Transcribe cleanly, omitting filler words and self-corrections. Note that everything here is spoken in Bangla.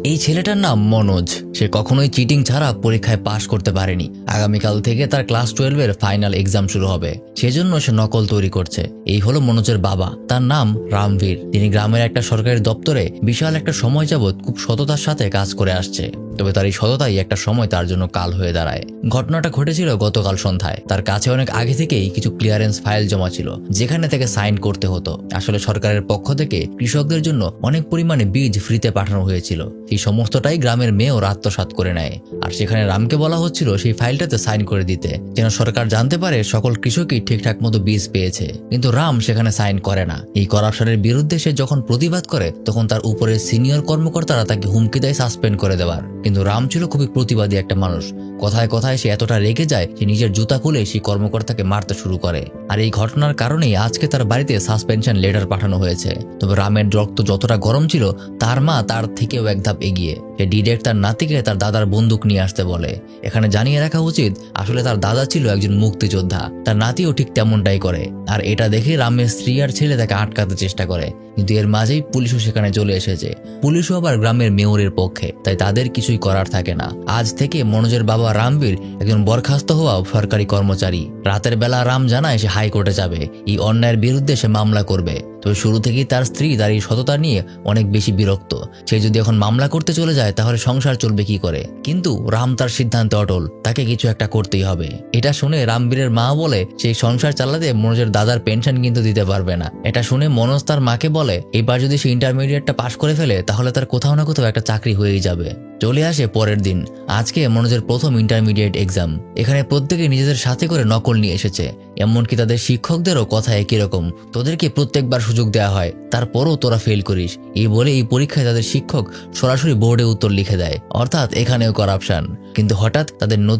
এই ছেলেটার নাম মনোজ। সে কখনোই চিটিং ছাড়া পরীক্ষায় পাশ করতে পারেনি। আগামীকাল থেকে তার ক্লাস 12-এর ফাইনাল এক্সাম শুরু হবে, সেজন্য সে নকল তৈরি করছে। এই হলো মনোজের বাবা, তার নাম রামবীর। তিনি গ্রামের একটা সরকারি দপ্তরে বিশাল একটা সময় যাবৎ খুব সততার সাথে কাজ করে আসছে। তবে তার এই সততাই একটা সময় তার জন্য কাল হয়ে দাঁড়ায়। ঘটনাটা ঘটেছিল গতকাল সন্ধ্যায়। তার কাছে অনেক আগে থেকেই কিছু ক্লিয়ারেন্স ফাইল জমা ছিল, যেখানে থেকে সাইন করতে হতো। আসলে সরকারের পক্ষ থেকে কৃষকদের জন্য অনেক পরিমাণে বীজ ফ্রিতে পাঠানো হয়েছিল। সেই সমস্তটাই গ্রামের মেয়েও আত্মসাৎ করে নেয়। আর সেখানে রামকে বলা হচ্ছিল সেই ফাইলটাতে সাইন করে দিতে, যেন সরকার জানতে পারে সকল কৃষকই ঠিকঠাক মতো বীজ পেয়েছে। কিন্তু রাম সেখানে সাইন করে না। এই করাপশনের বিরুদ্ধে সে যখন প্রতিবাদ করে, তখন তার উপরের সিনিয়র কর্মকর্তারা তাকে হুমকি দেয় সাসপেন্ড করে দেওয়ার। কিন্তু রাম ছিল খুবই প্রতিবাদী একটা মানুষ। কথায় কথায় সে এতটা রেগে যায় যে নিজের জুতা খুলে সেই কর্মকর্তাকে মারতে শুরু করে। আর এই ঘটনার কারণেই আজকে তার বাড়িতে সাসপেনশন লেটার পাঠানো হয়েছে। তবে রামের রক্ত যতটা গরম ছিল, তার মা তার থেকেও এক ধাপ এগিয়ে। সে ডিরেক্ট তার নাতিকে তার দাদার বন্দুক নিয়ে আসতে বলে। এখানে জানিয়ে রাখা উচিত, আসলে তার দাদা ছিল একজন মুক্তিযোদ্ধা। তার নাতিও ঠিক তেমনটাই করে। আর এটা দেখে রামের স্ত্রী আর ছেলে তাকে আটকাতে চেষ্টা করে, কিন্তু এর মাঝেই পুলিশও সেখানে চলে এসেছে। পুলিশও আবার গ্রামের মেয়রের পক্ষে, তাই তাদের কিছুই করার থাকে না। আজ থেকে মনোজের বাবা রামবীর একজন বরখাস্ত হওয়া সরকারি কর্মচারী। রাতের বেলা রাম জানায় সে হাইকোর্টে যাবে, এই অন্যায়ের বিরুদ্ধে সে মামলা করবে। তবে শুরু থেকেই তার স্ত্রী তার এই সততা নিয়ে অনেক বেশি বিরক্ত। সে যদি এখন মামলা করতে চলে যায়, তাহলে সংসার চলবে কি করে? কিন্তু রাম তার সিদ্ধান্তে অটল, তাকে কিছু একটা করতেই হবে। এটা শুনে রামবীরের মা বলে, সেই সংসার চালাতে মনোজের দাদার পেনশন কিন্তু দিতে পারবে না। এটা শুনে মনোজ তার মাকে বলে, এবার যদি সে ইন্টারমিডিয়েটটা পাশ করে ফেলে, তাহলে তার কোথাও না কোথাও একটা চাকরি হয়েই যাবে। চলে আসে পরের দিন। আজকে মনোজের প্রথম ইন্টারমিডিয়েট এক্সাম। এখানে প্রত্যেকে নিজেদের সাথে করে নকল নিয়ে এসেছে। এমনকি তাদের শিক্ষকদেরও কথা একই রকম, তোদেরকে প্রত্যেকবার সুযোগ দেওয়া হয়, তারপরও তোরা ফেল করিস। এই বলে এই পরীক্ষায় তাদের শিক্ষক সরাসরি বোর্ডে উত্তর লিখে দেয়। অর্থাৎ এখানেও করাপশন। কিন্তু হঠাৎ তাদের